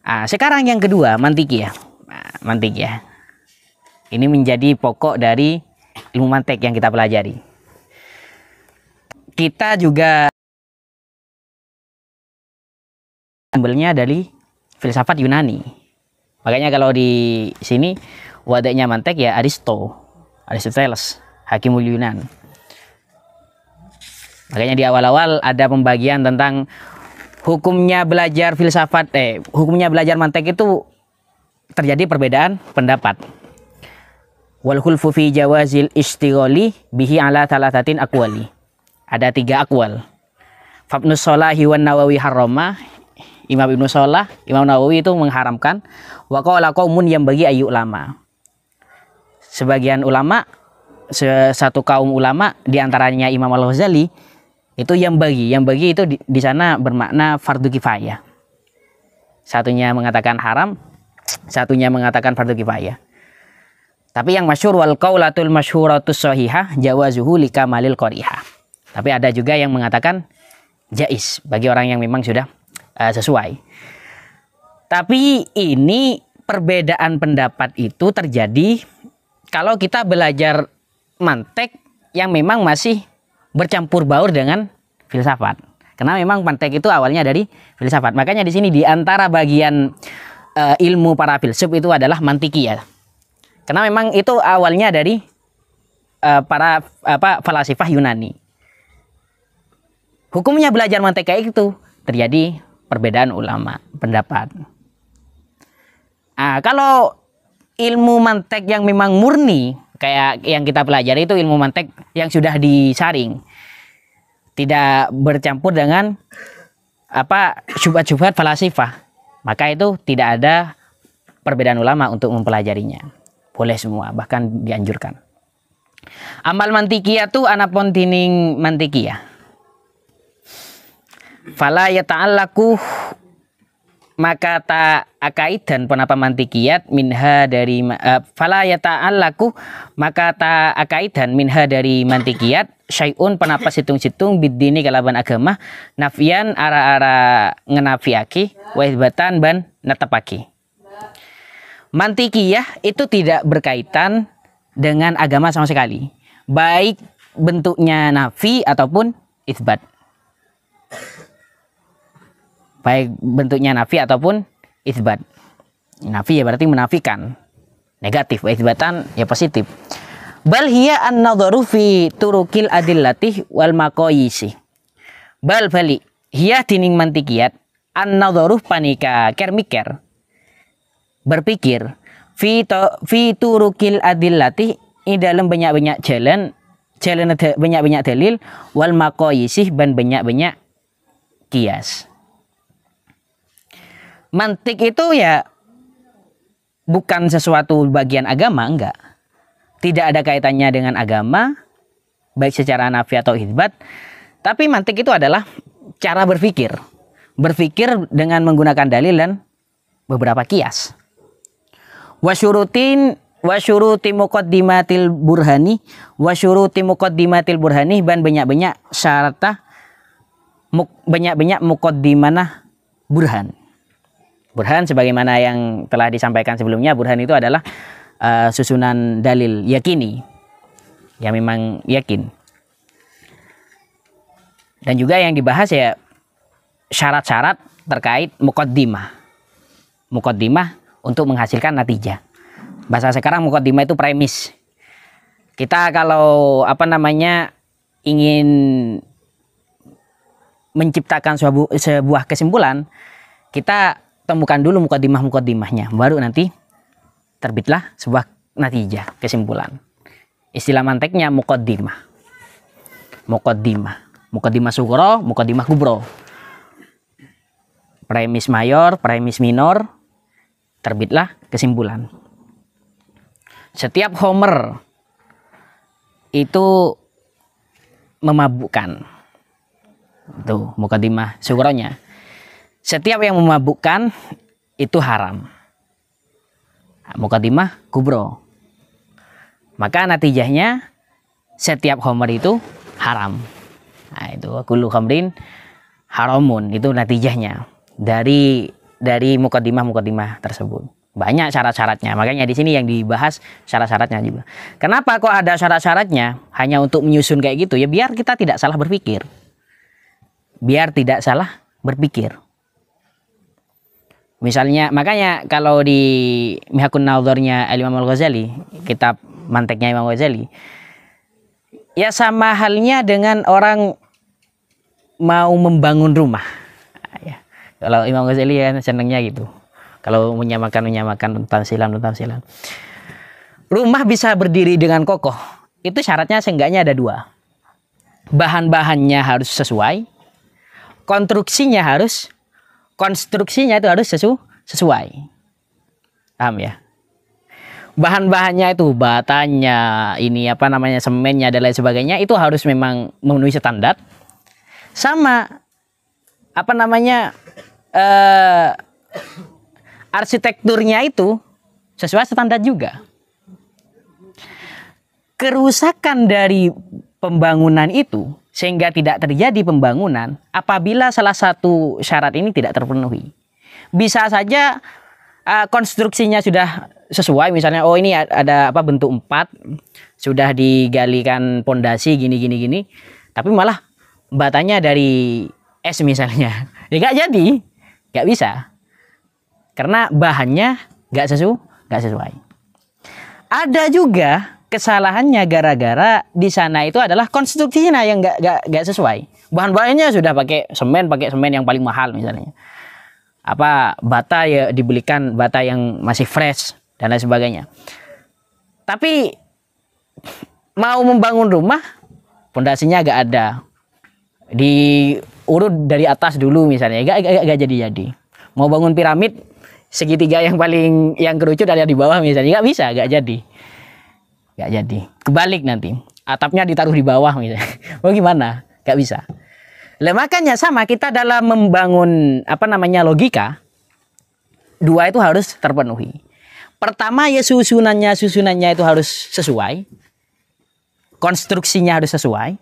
Sekarang yang kedua, mantikiyah. Mantikiyah. Ini menjadi pokok dari ilmu mantik yang kita pelajari. Kita juga sumbernya dari filsafat Yunani. Makanya kalau di sini wadahnya mantik ya Aristoteles, Hakimul Yunan. Makanya di awal-awal ada pembagian tentang hukumnya belajar filsafat, hukumnya belajar mantik itu terjadi perbedaan pendapat. Wal khulfu fi jawazil istighali bihi ala thalathatin aqwali. Ada 3 aqwal. Fabnus Sholahi wan Nawawi harrama. Imam Ibnu Shalah, Imam Nawawi itu mengharamkan. Wa qala qaumun yang bagi ayu ulama. Sebagian ulama, satu kaum ulama diantaranya Imam Al-Ghazali itu yang bagi itu di sana bermakna fardu kifayah. Satunya mengatakan haram, satunya mengatakan fardu kifayah. Tapi yang masyhur wal qaulatul masyhuratus shahihah jawazuhu likamalil qarihah. Tapi ada juga yang mengatakan jaiz bagi orang yang memang sudah sesuai. Tapi ini perbedaan pendapat itu terjadi kalau kita belajar mantek yang memang masih bercampur baur dengan filsafat. Karena memang mantek itu awalnya dari filsafat. Makanya di sini di antara bagian ilmu para filsuf itu adalah mantikiyah. Karena memang itu awalnya dari para falasifah Yunani. Hukumnya belajar mantik kayak itu terjadi perbedaan ulama pendapat. Kalau ilmu mantik yang memang murni kayak yang kita pelajari itu ilmu mantik yang sudah disaring, tidak bercampur dengan syubhat-syubhat falasifah, maka itu tidak ada perbedaan ulama untuk mempelajarinya. Boleh semua, bahkan dianjurkan. Amal mantikiyah tu anapun tining mantikiyah. Fala yata'allaku maka ta akaidan penapa mantikiyat minha dari fala yata'allaku maka ta akaidan minha dari mantikiyat syai'un penapa situng-situng bidini kalaban agama nafian ara-ara ngenafiaki wa itsbatan ban netepaki. Mantikiyah itu tidak berkaitan dengan agama sama sekali, baik bentuknya nafi ataupun itsbat. Baik bentuknya nafi ataupun itsbat. Nafi ya berarti menafikan, negatif, wa itsbatan ya positif. Bal hiya an-nadharu fi turukil adillatih wal maqayisi. Bal bali hiya dining mantikiyat an-nadharu panika kermiker berpikir fi turukil adillati dalam banyak-banyak jalan ada banyak-banyak dalil wal maqayisih dan banyak-banyak kias. Mantik itu ya bukan sesuatu bagian agama, enggak. Tidak ada kaitannya dengan agama baik secara nafi atau itsbat, tapi mantik itu adalah cara berpikir dengan menggunakan dalil dan beberapa kias. Wasyuruti muqaddimatil burhani dan banyak-banyak syaratah banyak-banyak muqaddimanah burhan. Burhan sebagaimana yang telah disampaikan sebelumnya, burhan itu adalah susunan dalil yakini yang memang yakin. Dan juga yang dibahas ya syarat-syarat terkait muqaddimah untuk menghasilkan natijah. Bahasa sekarang muqaddimah itu premis. Kita kalau ingin menciptakan sebuah kesimpulan, kita temukan dulu muqaddimahnya, baru nanti terbitlah sebuah natijah, kesimpulan. Istilah manteknya muqaddimah sughra, muqaddimah kubro. Premis mayor, premis minor, terbitlah kesimpulan. Setiap homer itu memabukkan. Tuh, muqaddimah sughronya. Setiap yang memabukkan itu haram. Muqaddimah kubro. Maka natijahnya setiap homer itu haram. Nah, itu kullu khamrin haramun, itu natijahnya. Dari dari mukadimah tersebut. Banyak syarat-syaratnya. Makanya di sini yang dibahas syarat-syaratnya juga. Kenapa kok ada syarat-syaratnya? Hanya untuk menyusun kayak gitu ya, biar kita tidak salah berpikir. Biar tidak salah berpikir. Misalnya, makanya kalau di Mihakun Nadharnya Imam Al-Ghazali, kitab manteknya Imam Ghazali, ya sama halnya dengan orang mau membangun rumah. Ya. Kalau Imam Ghazali kan senangnya gitu. Kalau menyamakan tentang silam. Rumah bisa berdiri dengan kokoh. Itu syaratnya seenggaknya ada 2. Bahan-bahannya harus sesuai. Konstruksinya itu harus sesuai. Paham ya? Bahan-bahannya itu batanya, semennya dan lain sebagainya itu harus memang memenuhi standar. Sama arsitekturnya itu sesuai standar juga. Kerusakan dari pembangunan itu sehingga tidak terjadi pembangunan apabila salah satu syarat ini tidak terpenuhi. Bisa saja konstruksinya sudah sesuai, misalnya ini ada bentuk 4, sudah digalikan pondasi gini, tapi malah batanya dari es misalnya. Ya nggak jadi, nggak bisa. Karena bahannya nggak sesuai. Ada juga kesalahannya gara-gara di sana itu adalah konstruksinya yang nggak sesuai. Bahan-bahannya sudah pakai semen yang paling mahal misalnya. Bata ya dibelikan bata yang masih fresh dan lain sebagainya. Tapi mau membangun rumah, pondasinya nggak ada. Diurut dari atas dulu misalnya, nggak jadi. Mau bangun piramid, segitiga yang kerucut ada di bawah misalnya, nggak jadi. Kebalik nanti, atapnya ditaruh di bawah misalnya. Mau gimana? Nggak bisa. Makanya sama kita dalam membangun logika, 2 itu harus terpenuhi. Pertama ya susunannya itu harus sesuai, konstruksinya harus sesuai,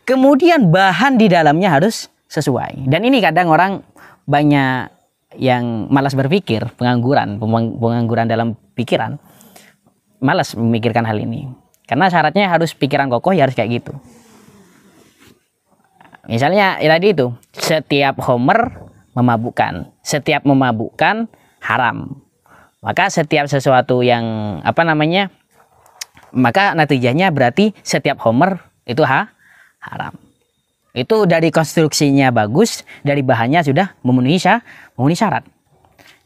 kemudian bahan di dalamnya harus sesuai. Dan ini kadang orang banyak yang malas berpikir, pengangguran dalam pikiran, malas memikirkan hal ini. Karena syaratnya harus pikiran kokoh, ya harus kayak gitu. Misalnya tadi itu, setiap homer memabukkan, setiap memabukkan haram. Maka setiap sesuatu yang maka natijahnya berarti setiap homer itu haram. Itu dari konstruksinya bagus, dari bahannya sudah memenuhi syarat.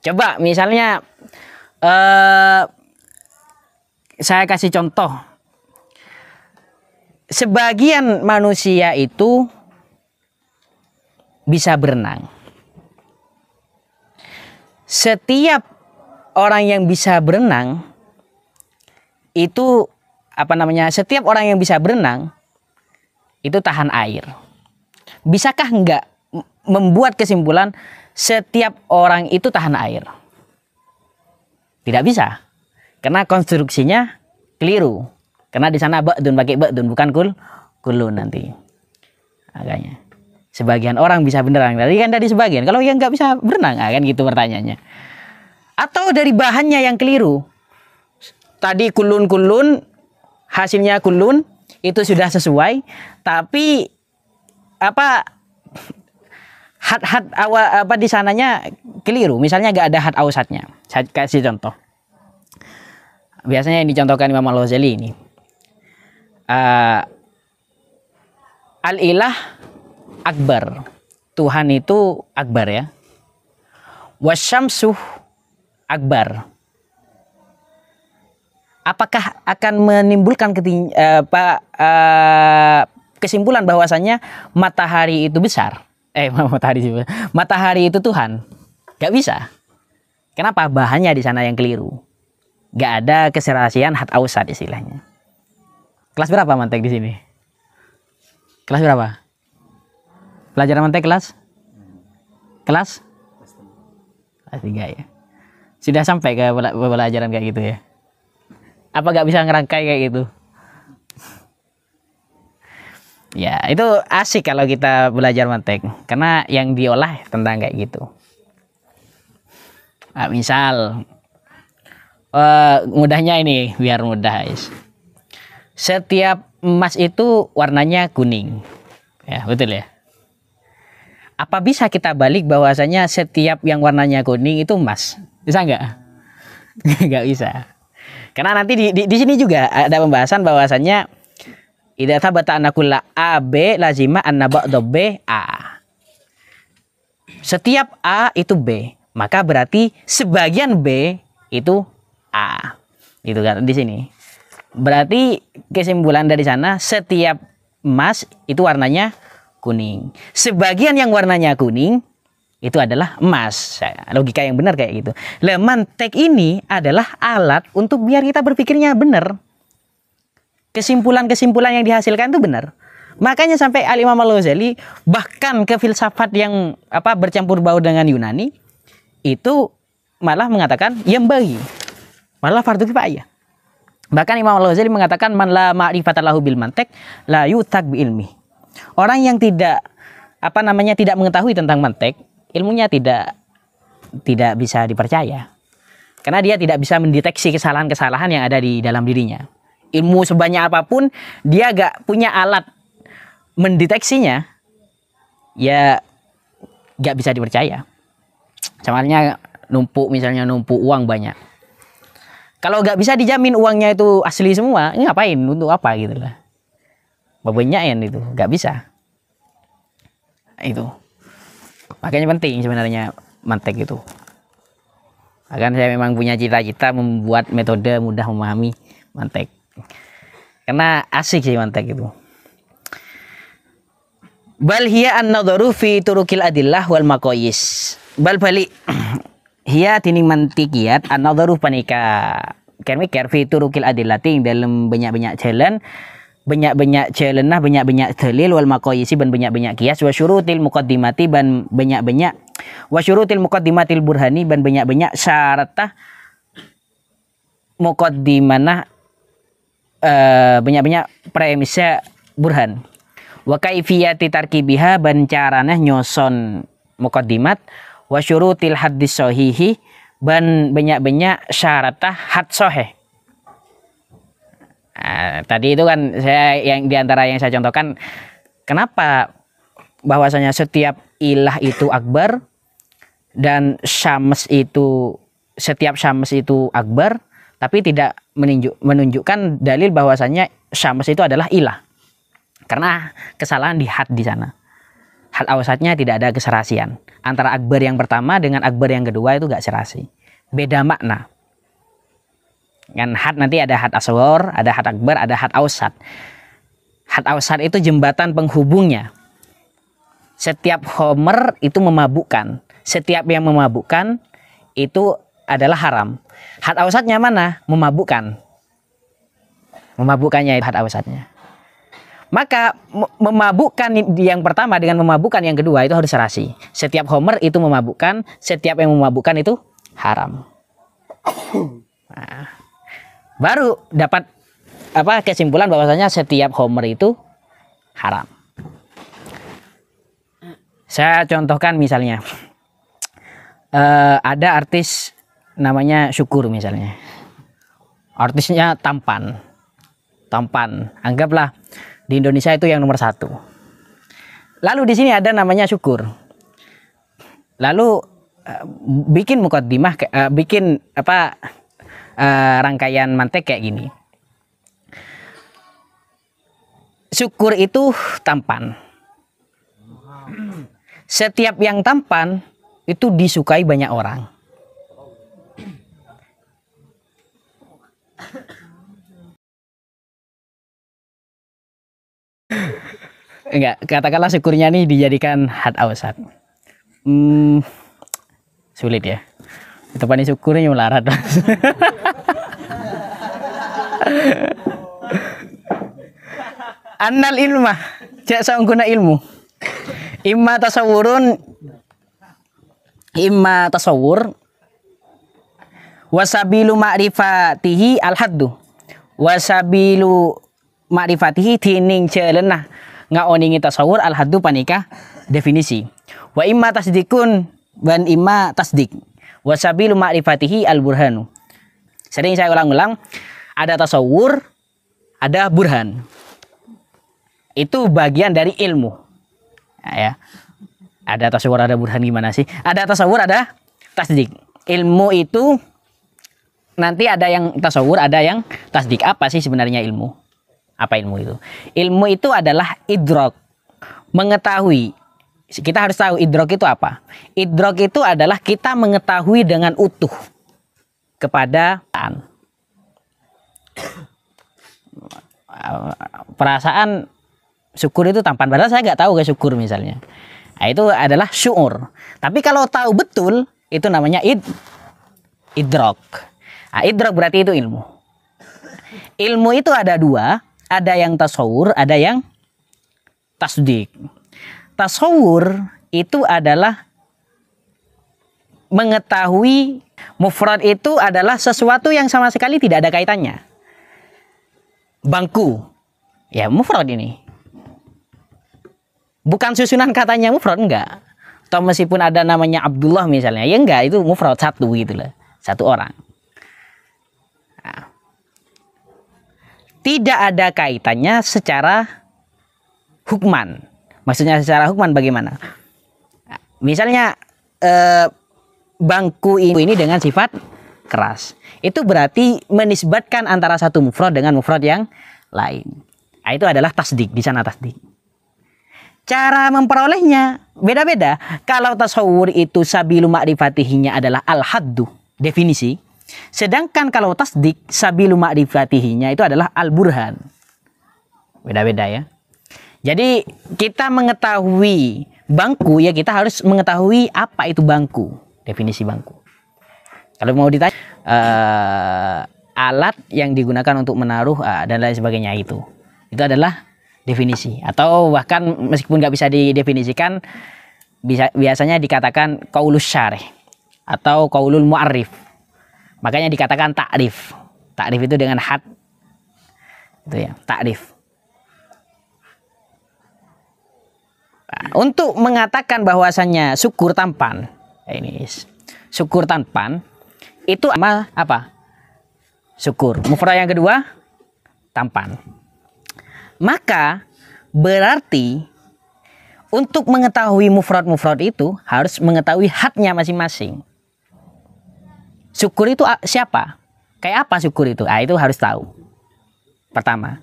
Coba misalnya saya kasih contoh. Sebagian manusia itu bisa berenang. Setiap orang yang bisa berenang itu setiap orang yang bisa berenang itu tahan air. Bisakah enggak membuat kesimpulan setiap orang itu tahan air? Tidak bisa. Karena konstruksinya keliru. Karena di sana ba'dun pakai ba'dun, bukan kulun nanti. Makanya sebagian orang bisa berenang. Tadi kan dari sebagian. Kalau yang nggak bisa berenang, kan gitu pertanyaannya. Atau dari bahannya yang keliru. Tadi kulun, hasilnya kulun itu sudah sesuai, tapi had awal di sananya keliru. Misalnya nggak ada had ausatnya. Saya kasih contoh. Biasanya yang dicontohkan Imam Al-Ghazali ini. Al-ilah akbar. Tuhan itu akbar ya. Wasyamsuh akbar. Apakah akan menimbulkan kesimpulan bahwasannya matahari itu besar? Matahari itu Tuhan? Gak bisa. Kenapa? Bahannya di sana yang keliru. Gak ada keserasian had ausat istilahnya. Kelas berapa mantek di sini? Kelas berapa? Pelajaran mantek kelas? Kelas 3 ya. Sudah sampai ke pelajaran kayak gitu ya. Apa gak bisa ngerangkai kayak gitu? Ya itu asik kalau kita belajar mantek. Karena yang diolah tentang kayak gitu. Misal mudahnya ini biar mudah guys. Setiap emas itu warnanya kuning. Ya, betul ya. Apa bisa kita balik bahwasanya setiap yang warnanya kuning itu emas? Bisa nggak? Nggak bisa. Karena nanti di sini juga ada pembahasan bahwasanya idza thabata anna kulla A B lazima anna ba'da B A. Setiap A itu B, maka berarti sebagian B itu A. Gitu kan di sini. Berarti kesimpulan dari sana setiap emas itu warnanya kuning. Sebagian yang warnanya kuning itu adalah emas. Logika yang benar kayak gitu. Mantek ini adalah alat untuk biar kita berpikirnya benar. Kesimpulan-kesimpulan yang dihasilkan itu benar. Makanya sampai Al-Imam Al-Ghazali bahkan ke filsafat yang bercampur baur dengan Yunani itu malah mengatakan yang bagi malah fardu kifayah. Bahkan Imam Al-Ghazali mengatakan man la ma'rifata lahu bil mantek la yuthaq bi ilmi. Orang yang tidak tidak mengetahui tentang mantek, ilmunya tidak bisa dipercaya. Karena dia tidak bisa mendeteksi kesalahan-kesalahan yang ada di dalam dirinya. Ilmu sebanyak apapun dia gak punya alat mendeteksinya, ya gak bisa dipercaya. Misalnya numpuk uang banyak. Kalau gak bisa dijamin uangnya itu asli semua, ini ngapain? Untuk apa gitu lah. Bebanyain itu gak bisa. Itu makanya penting sebenarnya mantek itu. Bahkan saya memang punya cita-cita membuat metode mudah memahami mantek. Karena asik sih mantek itu. Bal hiya an-nadharu fi turukil adillah wal maqayis. Bal balik hiya tining mantikiyat an-nadharu panika. Mikir fi turukil adillati dalam banyak-banyak jalan, banyak-banyak dalil wal maqayisi ban banyak-banyak kias wa syurutil muqaddimati ban banyak-banyak wa syurutil muqaddimatil burhani ban banyak-banyak syaratah muqaddimana banyak-banyak premisnya burhan. Wa kaifiyati tarkibiha ban carana nyoson muqaddimat wa syurutil hadis sahihi ban banyak-banyak syaratah had sahih. Tadi itu kan saya yang diantara yang saya contohkan kenapa bahwasanya setiap ilah itu akbar dan setiap syams itu akbar, tapi tidak menunjukkan dalil bahwasanya syams itu adalah ilah. Karena kesalahan di had di sana. Had awsatnya tidak ada keserasian. Antara akbar yang pertama dengan akbar yang kedua itu gak serasi. Beda makna. Kan had nanti ada had asghar, ada had akbar, ada had awsat. Had awsat itu jembatan penghubungnya. Setiap homer itu memabukkan. Setiap yang memabukkan itu adalah haram. Had awsatnya mana? Memabukkan. Memabukkannya had awsatnya. Maka memabukkan yang pertama dengan memabukkan yang kedua itu harus serasi. Setiap homer itu memabukkan, setiap yang memabukkan itu haram. Nah, baru dapat kesimpulan bahwasanya setiap homer itu haram. Saya contohkan misalnya ada artis namanya Syukur misalnya. Artisnya tampan. Anggaplah di Indonesia itu yang nomor 1. Lalu di sini ada namanya Syukur. Lalu bikin muqaddimah, rangkaian mantek kayak gini. Syukur itu tampan. Setiap yang tampan itu disukai banyak orang. Enggak, katakanlah Syukurnya nih dijadikan had awsat. Sulit ya. Tepani Syukurnya melarat. Annal ilmah, cek saungguna ilmu. Imma tasawur wasabilu ma'rifatihi al-haddu wasabilu ma'rifatihi tining celenah ngaoningi tasawur al-haddu panika definisi wa imma tasdikun ban imma tasdik Wasabilu ma'rifatihi al-burhanu. Sering saya ulang-ulang, ada tasawur, ada burhan. Itu bagian dari ilmu. Nah, ya. Ada tasawur, ada burhan, gimana sih? Ada tasawur, ada tasdik. Ilmu itu nanti ada yang tasawur, ada yang tasdik. Apa sih sebenarnya ilmu? Apa ilmu itu? Ilmu itu adalah idrok. Mengetahui. Kita harus tahu idrok itu apa. Idrok itu adalah kita mengetahui dengan utuh kepada perasaan syukur itu tampan. Padahal saya nggak tahu ke syukur misalnya. Nah, itu adalah syuur. Tapi kalau tahu betul itu namanya idrok. Nah, idrok berarti itu ilmu. Ilmu itu ada dua. Ada yang tasawur, ada yang tasdik. Tasawur itu adalah mengetahui. Mufrad itu adalah sesuatu yang sama sekali tidak ada kaitannya. Bangku, ya mufrad ini. Bukan susunan katanya mufrad, enggak. Atau meskipun ada namanya Abdullah misalnya, ya enggak, itu mufrad satu gitu lah, satu orang. Nah, tidak ada kaitannya secara hukman. Maksudnya secara hukman bagaimana? Nah, misalnya bangku ini dengan sifat keras. Itu berarti menisbatkan antara satu mufrad dengan mufrad yang lain. Nah, itu adalah tasdik, di sana tasdik. Cara memperolehnya beda-beda. Kalau tasawur itu sabilu ma'rifatihinya adalah al-haddu, definisi. Sedangkan kalau tasdik sabilu ma'rifatihinya itu adalah al-burhan. Beda-beda ya. Jadi kita mengetahui bangku, ya kita harus mengetahui apa itu bangku. Definisi bangku. Kalau mau ditanya alat yang digunakan untuk menaruh dan lain sebagainya itu adalah definisi. Atau bahkan meskipun nggak bisa didefinisikan, biasanya dikatakan qaulus syarih atau qaulul mu'arrif. Makanya dikatakan ta'rif. Ta'rif itu dengan had. Itu ya, ta'rif. Nah, untuk mengatakan bahwasannya syukur tampan, ini syukur tampan itu apa? Syukur. Mufrad yang kedua tampan. Maka berarti untuk mengetahui mufrad-mufrad itu harus mengetahui hadnya masing-masing. Syukur itu siapa? Kayak apa syukur itu? Ah, itu harus tahu. Pertama.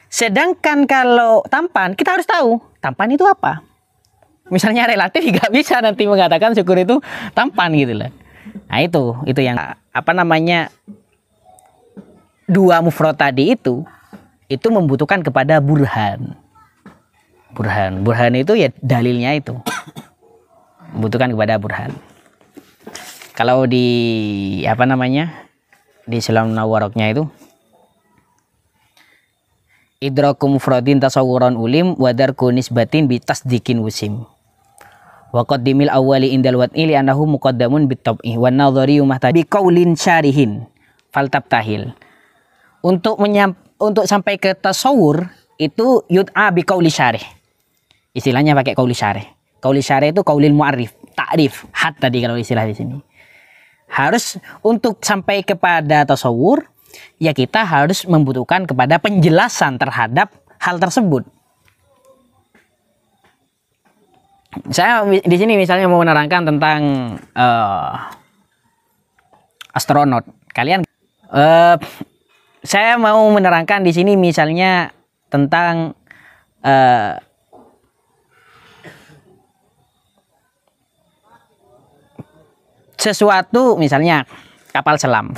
Sedangkan kalau tampan kita harus tahu tampan itu apa. Misalnya relatif nggak bisa nanti mengatakan syukur itu tampan gitu loh. Nah itu yang apa namanya, dua mufrad tadi itu membutuhkan kepada burhan. Burhan itu ya dalilnya itu membutuhkan kepada burhan. Kalau di apa namanya di Sulam Nawaroknya itu idraku mufradin tasawuran ulim wadarku nisbatin bitasdikin wusim. Wa qaddimil awwali indal wad'i li annahu muqaddamun bitab'i wan nadhari mahtabi qaulin syarihin faltabtahil. Untuk sampai ke tasawur itu yud'a bi qauli syarih. Istilahnya pakai qauli syarih. Qauli syarih itu qaulil mu'arrif, ta'rif, had tadi kalau istilah di sini. Harus untuk sampai kepada tasawur ya kita harus membutuhkan kepada penjelasan terhadap hal tersebut. Saya di sini misalnya mau menerangkan tentang astronot. Kalian saya mau menerangkan di sini misalnya tentang sesuatu, misalnya kapal selam.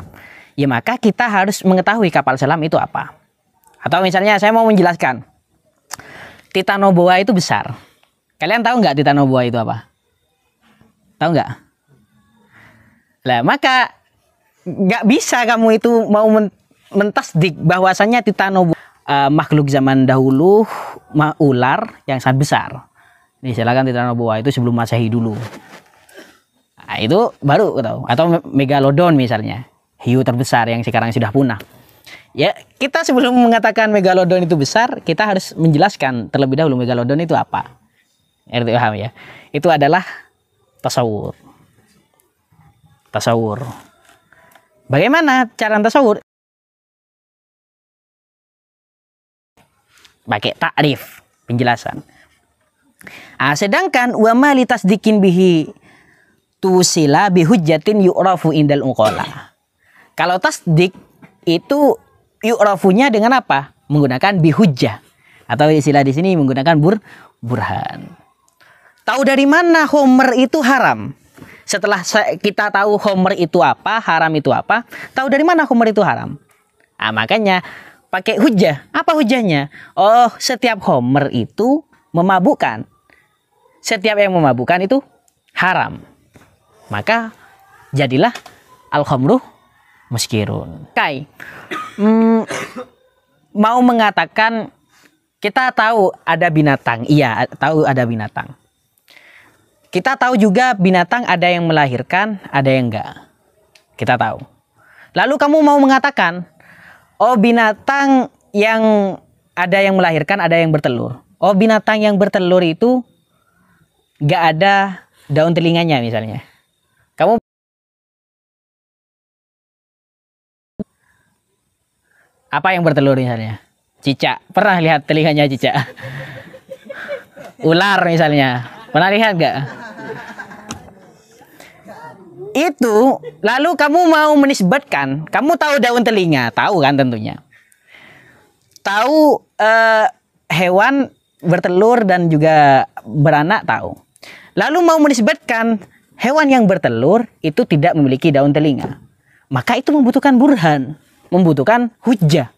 Ya maka kita harus mengetahui kapal selam itu apa. Atau misalnya saya mau menjelaskan Titanoboa itu besar. Kalian tahu nggak Titanoboa itu apa? Tahu nggak? Lah maka nggak bisa kamu itu mau mentasdik bahwasannya Titanoboa makhluk zaman dahulu, ular yang sangat besar. Nih silakan Titanoboa itu sebelum Masehi dulu. Nah, itu baru tahu. Atau Megalodon misalnya, hiu terbesar yang sekarang sudah punah. Ya kita sebelum mengatakan Megalodon itu besar, kita harus menjelaskan terlebih dahulu Megalodon itu apa. Paham ya? Itu adalah tasawur. tasawur. Bagaimana cara tasawur? Pakai takrif, penjelasan. Sedangkan wa ma li tasdiqin bihi tusila bihujjatin yu'rafu indal uqala. Kalau tasdik itu yu'rafunya dengan apa? Menggunakan bihujjah, atau istilah di sini menggunakan burhan. Tahu dari mana homer itu haram? Setelah kita tahu homer itu apa, haram itu apa, tahu dari mana homer itu haram? Makanya pakai hujjah. Apa hujjahnya? Oh, setiap homer itu memabukkan. Setiap yang memabukkan itu haram. Maka jadilah al-khamru muskirun. Mau mengatakan kita tahu ada binatang. Iya, tahu ada binatang. Kita tahu juga binatang ada yang melahirkan, ada yang enggak. Kita tahu. Lalu kamu mau mengatakan, oh binatang yang ada yang melahirkan, ada yang bertelur. Oh binatang yang bertelur itu enggak ada daun telinganya misalnya. Kamu apa yang bertelur misalnya? Cicak. Pernah lihat telinganya cicak? Ular misalnya. Pernah lihat nggak? Itu lalu kamu mau menisbatkan, kamu tahu daun telinga, tahu kan tentunya. Tahu hewan bertelur dan juga beranak tahu. Lalu mau menisbatkan hewan yang bertelur itu tidak memiliki daun telinga. Maka itu membutuhkan burhan, membutuhkan hujjah.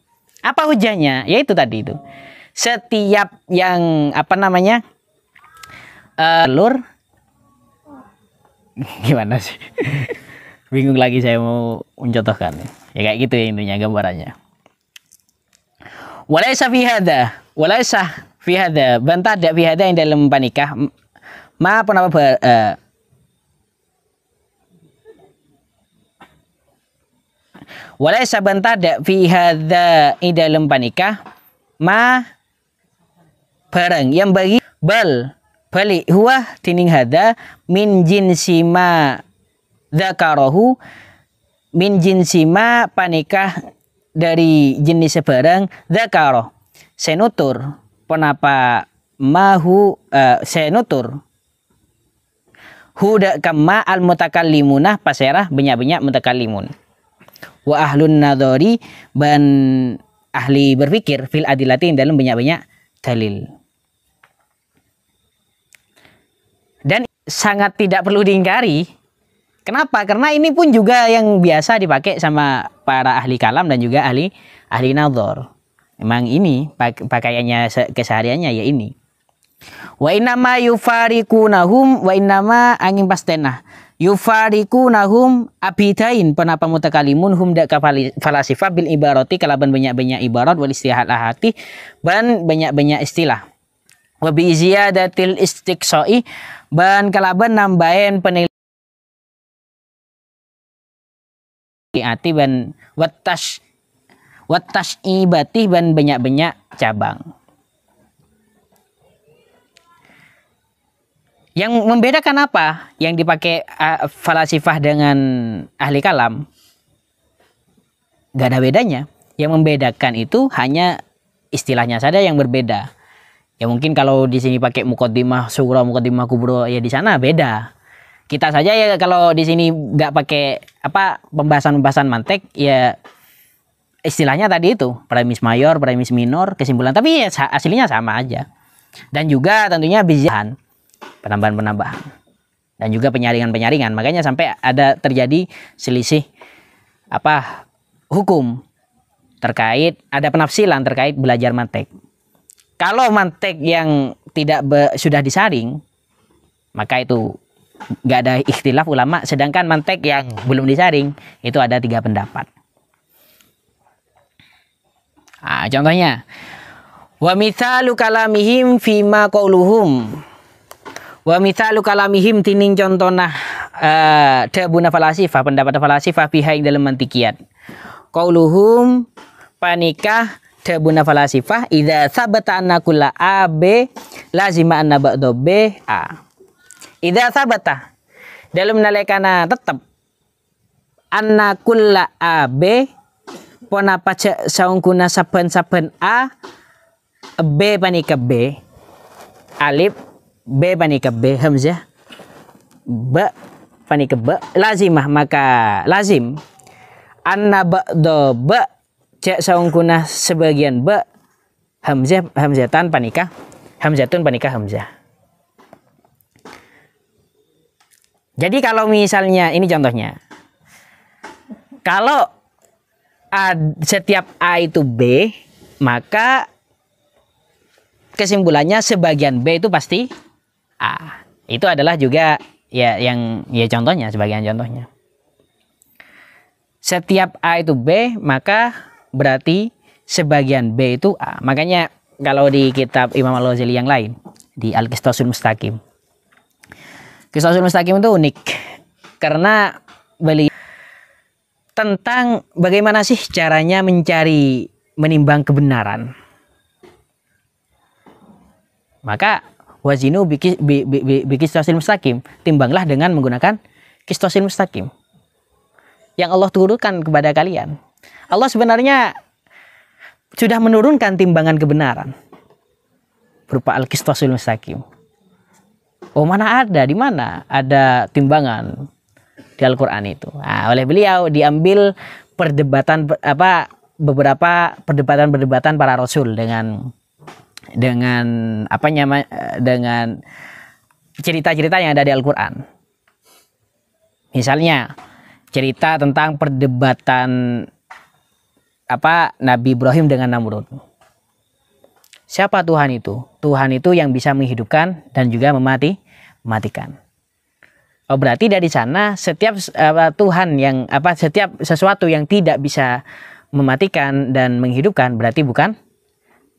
Apa hujjahnya? Yaitu tadi itu. Setiap yang telur, gimana sih? Bingung lagi saya mau mencontohkan. Ya kayak gitu ya intinya gambarannya. Walaysa fi hadza bantah ada fi hadza yang dalam panikah ma penapa walaysa bantah ada fi hadza yang dalam panikah ma barang yang bagi bali huwa tining hada min jinsi ma dzakarahu min jinsi ma panikah dari jenis sebarang dzakara senutur penapa mahu senutur huda kama al mutakallimunah paserah banyak-banyak mutakallimun wa ahlun nadhari ban ahli berpikir fil adilati dalam banyak-banyak dalil. Dan sangat tidak perlu diingkari. Kenapa? Karena ini pun juga yang biasa dipakai sama para ahli kalam dan juga ahli nadhar. Memang ini pakaiannya kesehariannya ya ini. Wa innama yufarikunahum wa innama angin pastenah yufarikunahum abidain penapa mutakalimun hum dak falasifah bil ibarati kalaban banyak-banyak ibarat wal istihadati ban banyak-banyak istilah. Wa bi ziyadatil istiqsai ban kalaban nambahin penilaian ati ban wattash ibati ban banyak-banyak cabang. Yang membedakan apa? Yang dipakai falasifah dengan ahli kalam gak ada bedanya. Yang membedakan itu hanya istilahnya saja yang berbeda. Ya mungkin kalau di sini pakai muqaddimah sughra, muqaddimah kubra, ya di sana beda. Kita saja ya kalau di sini nggak pakai pembahasan mantek, ya istilahnya tadi itu premis mayor, premis minor, kesimpulan. Tapi ya aslinya sama aja. Dan juga tentunya bizahan, penambahan-penambahan. Dan juga penyaringan-penyaringan. Makanya sampai ada terjadi selisih hukum terkait ada penafsilan terkait belajar mantek. Kalau mantek yang tidak sudah disaring, maka itu nggak ada ikhtilaf ulama. Sedangkan mantek yang belum disaring, itu ada 3 pendapat. Contohnya, wa mithalu kalamihim fima qauluhum. Wa mithalu kalamihim tining contohna dabuna falasifah, pendapat falasifah fiha ing dalam mantikiyat. Qauluhum panikah dabuna falasifah idza sabata anna kulla a b lazima anna ba'da b a. Idza sabata dalam nalekana tetap anna kulla AB ponapa saungkuna saben-saben A B panika B alif B panika B hamzah ba panika ba lazimah maka lazim anna ba'da ba cek saungkuna sebagian ba hamzatan panika hamzatun panika hamzah. Jadi kalau misalnya ini contohnya, kalau setiap A itu B, maka kesimpulannya sebagian B itu pasti A. Itu adalah juga ya yang ya contohnya, sebagian contohnya. Setiap A itu B, maka berarti sebagian B itu A. Makanya kalau di kitab Imam Al-Ghazali yang lain, di Al-Qistasul Mustaqim, Qistasul Mustaqim itu unik karena beliau tentang bagaimana sih caranya menimbang kebenaran. Maka wazinu biqistasil mustaqim, timbanglah dengan menggunakan qistasil mustaqim yang Allah turunkan kepada kalian. Allah sebenarnya sudah menurunkan timbangan kebenaran berupa al-qistasul mustaqim. Oh, mana ada, di mana ada timbangan di Al-Qur'an itu. Nah, oleh beliau diambil perdebatan beberapa perdebatan para rasul dengan dengan cerita-cerita yang ada di Al-Qur'an. Misalnya cerita tentang perdebatan Nabi Ibrahim dengan Namrud. Siapa Tuhan itu? Tuhan itu yang bisa menghidupkan dan juga mematikan. Oh, berarti dari sana setiap Tuhan yang setiap sesuatu yang tidak bisa mematikan dan menghidupkan berarti bukan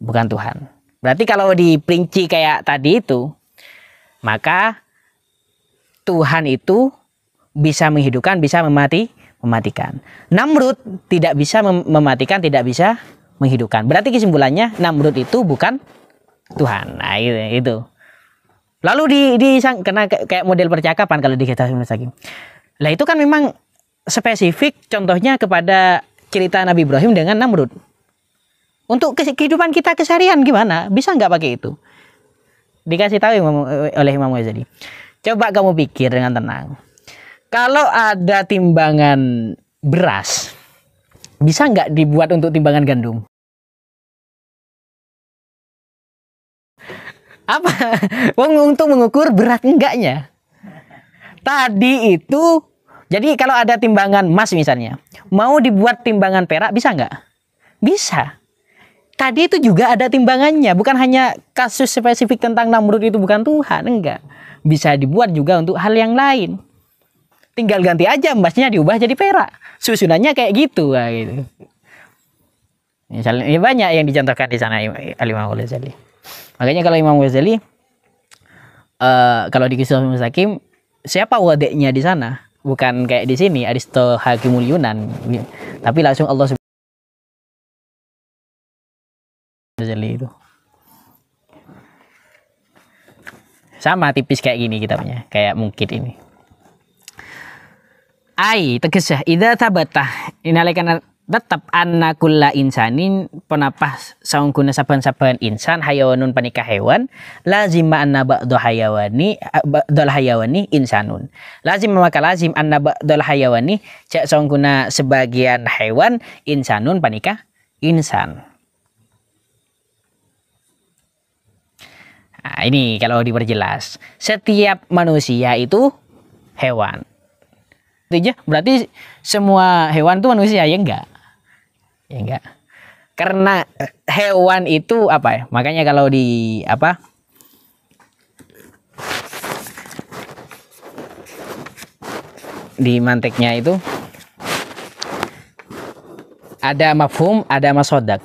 Tuhan. Berarti kalau diperinci kayak tadi itu, maka Tuhan itu bisa menghidupkan, bisa mematikan. Namrud tidak bisa mematikan, tidak bisa menghidupkan. Berarti kesimpulannya Namrud itu bukan Tuhan. Nah, itu. Lalu karena kayak model percakapan kalau di Qistasul Mustaqim. Lah itu kan memang spesifik contohnya kepada cerita Nabi Ibrahim dengan Namrud. Untuk kehidupan kita keseharian gimana? Bisa nggak pakai itu? Dikasih tahu oleh Imam Ghazali. Coba kamu pikir dengan tenang. Kalau ada timbangan beras, bisa nggak dibuat untuk timbangan gandum? Apa? Untuk mengukur berat enggaknya. Tadi itu, jadi kalau ada timbangan emas misalnya, mau dibuat timbangan perak bisa nggak? Bisa. Tadi itu juga ada timbangannya, bukan hanya kasus spesifik tentang Namrud itu bukan Tuhan, enggak. Bisa dibuat juga untuk hal yang lain. Tinggal ganti aja emasnya diubah jadi perak. Susunannya kayak gitu, gitu. Misalnya ya banyak yang dicontohkan di sana Al-Imam Ghazali. Makanya kalau Imam Ghazali kalau di Qistasul Mustaqim siapa wadiknya di sana? Bukan kayak di sini Aristo Hakimul Yunan, tapi langsung Allah Ghazali itu. Sama tipis kayak gini kitabnya, kayak mungkin ini. Ai tegesah idza tabatah inalaikan tetap anna kulla insanin penapah saungkuna saban-saban insan hayawanun panika hewan lazima anna ba'dul hayawani insanun lazim maka lazim anna ba'dul hayawani cak saungkuna sebagian hewan insanun panika insan. Nah, ini kalau diperjelas setiap manusia itu hewan. Berarti semua hewan itu manusia ya enggak? Ya enggak. Karena hewan itu apa ya? Makanya kalau di di manteknya itu ada mafhum, ada masodak.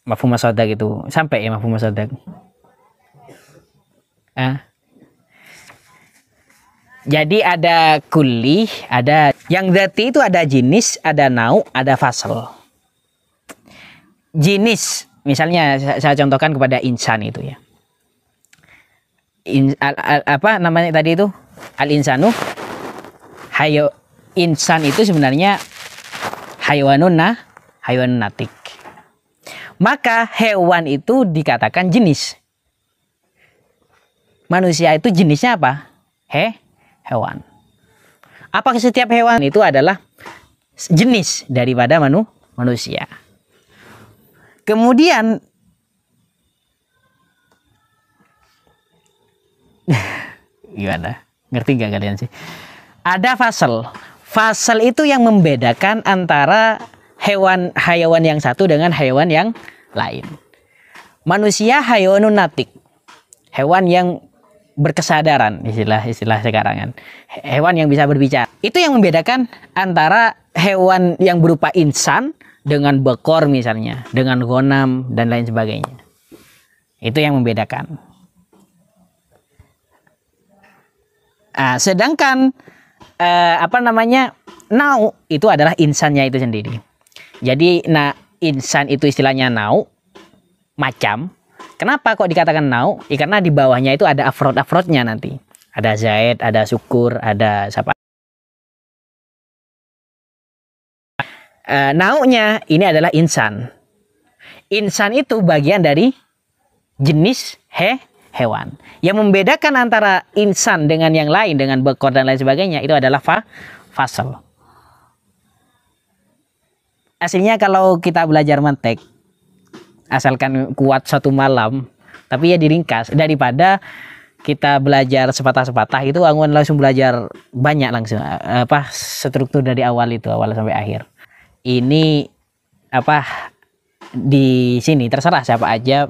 Mafhum masodak itu sampai ya mafhum masodak. Jadi ada kulli, ada yang dzati itu ada jenis, ada nau, ada fasal. Jenis, misalnya saya contohkan kepada insan itu ya. Apa namanya tadi itu? Al insanu insan itu sebenarnya haywanun natik. Maka hewan itu dikatakan jenis. Manusia itu jenisnya apa? Hewan. Apakah setiap hewan itu adalah jenis daripada manusia? Kemudian gimana? Ngerti nggak kalian sih? Ada fasal. Fasal itu yang membedakan antara hewan yang satu dengan hewan yang lain. Manusia haywanun natik. Hewan yang berkesadaran, istilah sekarang kan. Hewan yang bisa berbicara. Itu yang membedakan antara hewan yang berupa insan dengan bekor misalnya, dengan gonam dan lain sebagainya. Itu yang membedakan. Sedangkan nau itu adalah insannya itu sendiri. Jadi insan itu istilahnya nau, macam. Kenapa kok dikatakan nau? Karena di bawahnya itu ada afrod-afrodnya nanti. Ada zaid, ada syukur, ada siapa? Naunya ini adalah insan. Insan itu bagian dari jenis hewan. Yang membedakan antara insan dengan yang lain, dengan bekor dan lain sebagainya, itu adalah fasal. Aslinya kalau kita belajar mantek, asalkan kuat satu malam, tapi ya diringkas. Daripada kita belajar sepatah-sepatah, itu Anggun langsung belajar banyak langsung. Struktur dari awal sampai akhir. Ini di sini terserah siapa aja.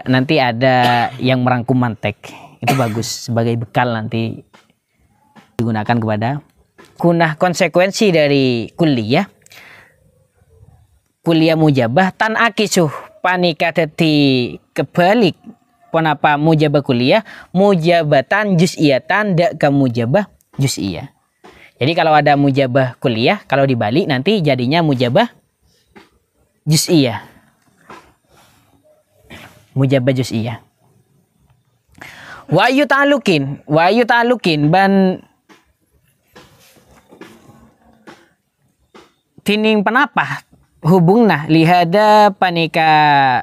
Nanti ada yang merangkum mantek, itu bagus sebagai bekal nanti digunakan kepada konsekuensi dari kuliah mujabah tan akisuh panika dadi kebalik. Kenapa mujabah kuliah mujabatan juz'iyatan dak ke mujabah juz'iyah. Jadi kalau ada mujabah kuliah, kalau dibalik nanti jadinya mujabah juz'iyah. Mujabah juz'iyah. Wa yu ta'alukin ban tining penapa hubungna lihada panika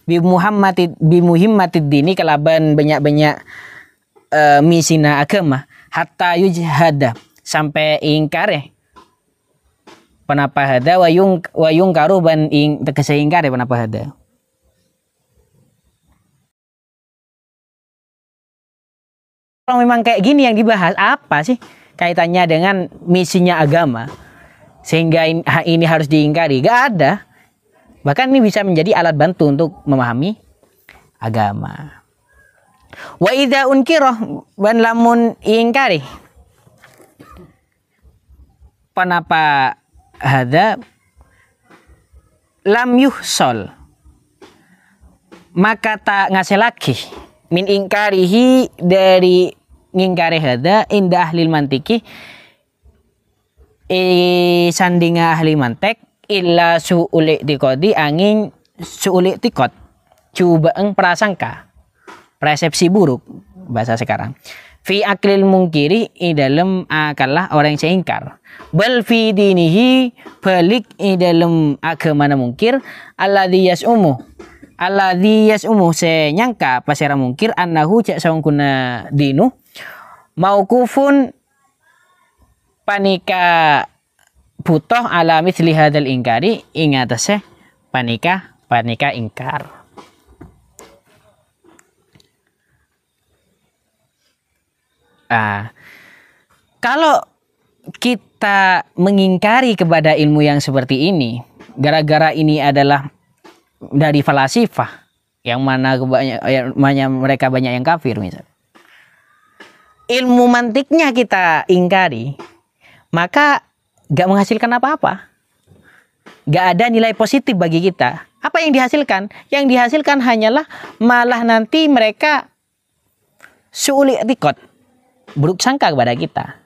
bi muhimmatid dini kalaban banyak misina agama hatta yujhada sampai ingkare penapa hada wayung karu ban ing tegese ingkare penapa hada. Kalau memang kayak gini yang dibahas, apa sih kaitannya dengan misinya agama sehingga ini harus diingkari? Gak ada. Bahkan ini bisa menjadi alat bantu untuk memahami agama. Wa idza unkirah wan lamun ingkari panapa hada lam yuhsol maka tak ngasih lagi min ingkarihi dari ngingkari hada indah ahli mantiki sandinga ahli mantek illa su'uli tikodi angin su'uli tikot cubaeng prasangka persepsi buruk bahasa sekarang fi aklil mungkiri dalam akalah orang yang seingkar bal fi dinihi balik dalam agama mungkir alladzi yas'umu senyangka pasera mungkir annahu cak sawangkuna dinu mauqufun panika butuh ala mithli hadzal ingkari ing atase panika ingkar. Kalau kita mengingkari kepada ilmu yang seperti ini gara-gara ini adalah dari falasifah yang mana mereka banyak yang kafir misal. Ilmu mantiknya kita ingkari, maka gak menghasilkan apa-apa. Gak ada nilai positif bagi kita. Apa yang dihasilkan? Yang dihasilkan hanyalah malah nanti mereka su'uli tikot, buruk sangka kepada kita.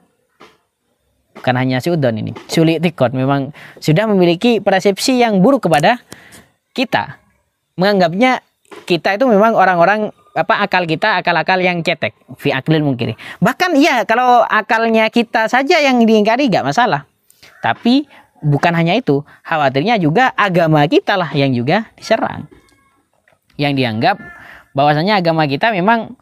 Bukan hanya suudon ini, su'uli tikot memang sudah memiliki persepsi yang buruk kepada kita, menganggapnya kita itu memang orang-orang akal kita, akal-akal yang cetek, fi aklil mungkiri. Bahkan iya, kalau akalnya kita saja yang diingkari gak masalah. Tapi bukan hanya itu, khawatirnya juga agama kita lah yang juga diserang. Yang dianggap bahwasanya agama kita memang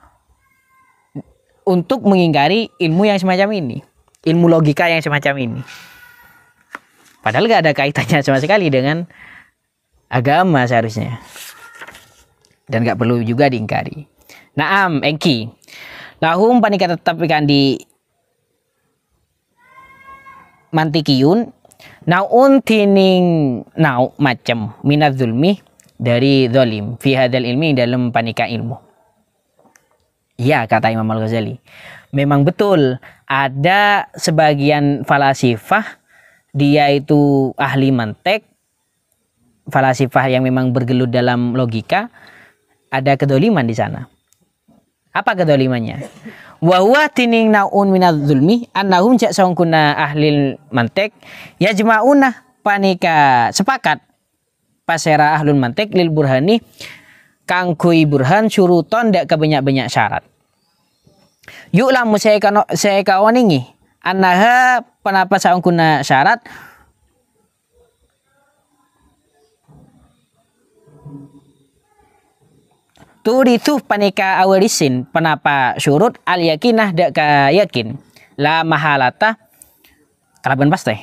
untuk mengingkari ilmu yang semacam ini, ilmu logika yang semacam ini. Padahal gak ada kaitannya sama sekali dengan agama seharusnya. Dan gak perlu juga diingkari. Naam, engki. Lahum panika tetap ikan di mantikiyun. Naun tining nau macam minat zulmi dari zolim. Fi hadal ilmi dalam panika ilmu. Ya, kata Imam Al-Ghazali. Memang betul ada sebagian falasifah dia itu ahli mantek. Falasifah yang memang bergelut dalam logika. Ada kedoliman di sana. Apa kedolimannya? Wa huwa tining naun minadz zulmi annahum ja'sangkuna ahli mantek yajma'una panika sepakat pasera ahlul mantek lil burhani kangkui burhan syuruton dak kebanyak-banyak syarat. Yuk lamu saya kawaningi annaha panapa sangkuna syarat turithu panika awalisin penapa syurut al yakinah dak ka yakin la mahalata kalaban pasti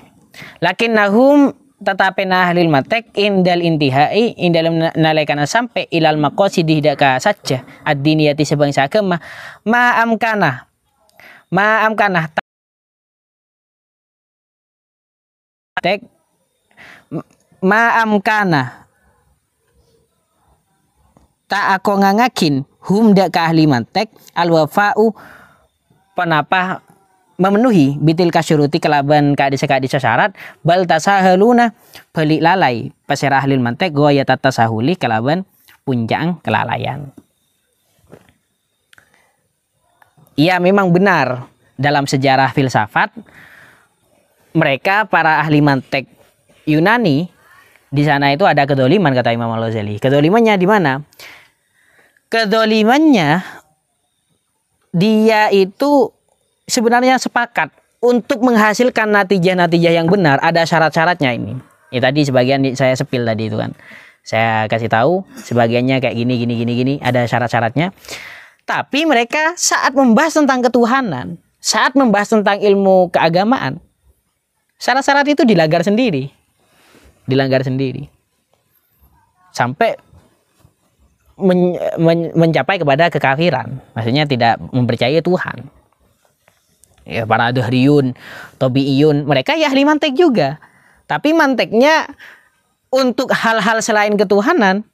lakinnahum tatapena ahlil matek indal intihai indal nalaikana sampai ilal maqasidih dak ka saja ad-diniyati sebangsa agama ma amkana tek ma amkana tak aku ngangakin hum dak ka ahli mantek al wafa'u penapa memenuhi bitil kasyuruti kelaban kadisa syarat bal tasahaluna balik lalai pasera ahli mantek goya tatasahuli kelaban puncang kelalaian. Iya memang benar dalam sejarah filsafat mereka para ahli mantek Yunani di sana itu ada kedoliman kata Imam Al-Ghazali. Kedolimannya di mana? Kedolimannya dia itu sebenarnya sepakat untuk menghasilkan natijah-natijah yang benar ada syarat-syaratnya ini. Ya tadi sebagian saya sepil tadi itu kan. Saya kasih tahu sebagiannya kayak gini ada syarat-syaratnya. Tapi mereka saat membahas tentang ketuhanan, saat membahas tentang ilmu keagamaan, syarat-syarat itu dilanggar sendiri. Sampai mencapai kepada kekafiran, maksudnya tidak mempercayai Tuhan. Ya, para dahriyun, tobiiyun, mereka ya ahli mantek juga, tapi manteknya untuk hal-hal selain ketuhanan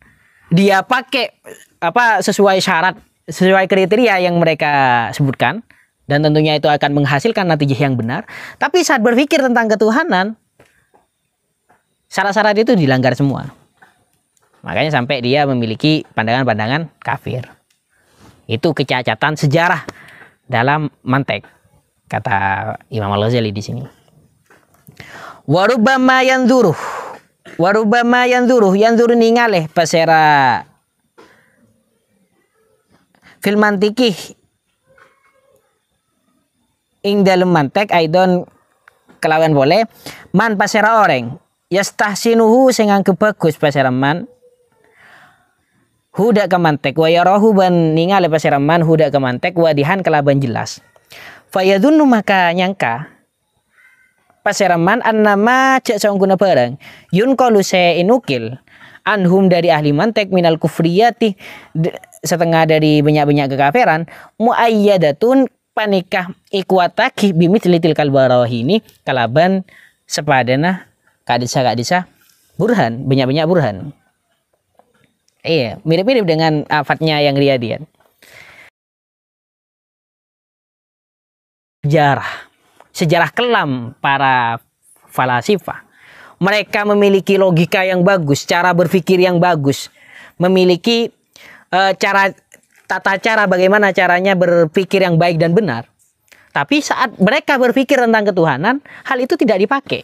dia pakai sesuai syarat, sesuai kriteria yang mereka sebutkan, dan tentunya itu akan menghasilkan natijah yang benar. Tapi saat berpikir tentang ketuhanan, syarat-syarat itu dilanggar semua. Makanya sampai dia memiliki pandangan-pandangan kafir. Itu kecacatan sejarah dalam mantek, kata Imam Al-Ghazali di sini. Warubama yanzuruh yanzuru ningaleh pasera fil mantiki ing dalam mantek aidon kelawan boleh man pasera orang yastahsinuhu sing anggap bagus pasera man huda kemantek wa yarahu ban ningali pasiraman huda kemantek wadihan kelaban jelas fayadunnu maka nyangka pasiraman annama cek saungguna barang yun qalu se inukil anhum dari ahli mantek minal kufriyati setengah dari banyak-banyak kekafiran muayyadatun panikah ikwataki bimithlitil kalbarahini kalaban sepadana kadisa burhan banyak-banyak burhan. Iya, mirip-mirip dengan afatnya yang Riyadian. Sejarah kelam para falasifah. Mereka memiliki logika yang bagus, cara berpikir yang bagus, memiliki tata cara bagaimana caranya berpikir yang baik dan benar. Tapi saat mereka berpikir tentang ketuhanan, hal itu tidak dipakai.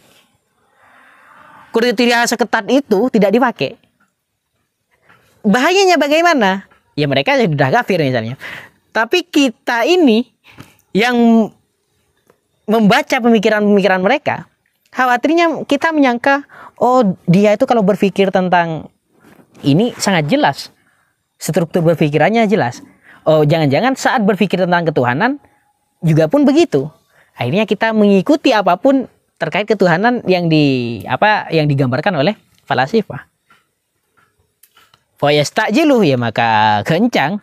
Kriteria seketat itu tidak dipakai. Bahayanya bagaimana? ya mereka sudah kafir misalnya. Tapi kita ini yang membaca pemikiran-pemikiran mereka, khawatirnya kita menyangka, oh dia itu kalau berpikir tentang ini sangat jelas, struktur berpikirannya jelas. Oh jangan-jangan saat berpikir tentang ketuhanan juga pun begitu. Akhirnya kita mengikuti apapun terkait ketuhanan yang digambarkan oleh falasifah. Fayastajiluh, ya maka kencang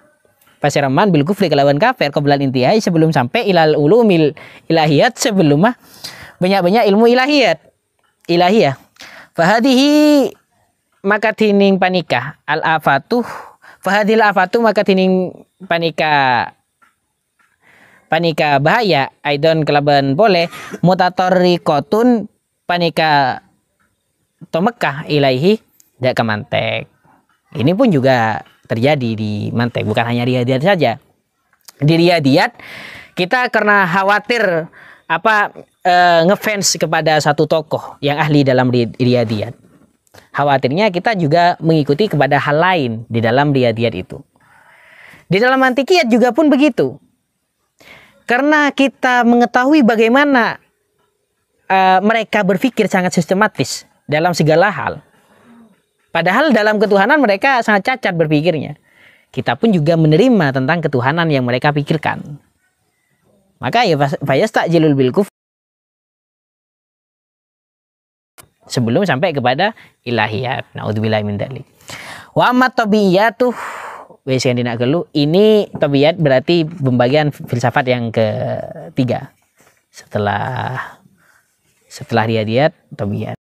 pasiraman bil kufri kelawan kafir qoblal intihai, sebelum sampai ilal ulumil ilahiyat, sebelum banyak-banyak ilmu ilahiyah. Fahadihi maka tining panika al afatuh, fahadil afatu maka tining panika bahaya aidon kelaban boleh mutatorikotun panika to Mekah ilaihi dak kemantek. Ini pun juga terjadi di Mantek, bukan hanya di Riyadiyat saja. Di Riyadiyat kita karena khawatir ngefans kepada satu tokoh yang ahli dalam Riyadiyat, khawatirnya kita juga mengikuti kepada hal lain di dalam Riyadiyat itu. Di dalam Mantikiyat juga pun begitu. Karena kita mengetahui bagaimana mereka berpikir sangat sistematis dalam segala hal. Padahal dalam ketuhanan mereka sangat cacat berpikirnya. Kita pun juga menerima tentang ketuhanan yang mereka pikirkan. Maka ya fayastajilul bil kufr, sebelum sampai kepada ilahiyat. Naudzubillahi min dzalik. Wa amma tabiyatuh, wis yang dina gelu, ini tabiyat berarti pembagian filsafat yang ketiga. Setelah Riyadiyat, tabiyat.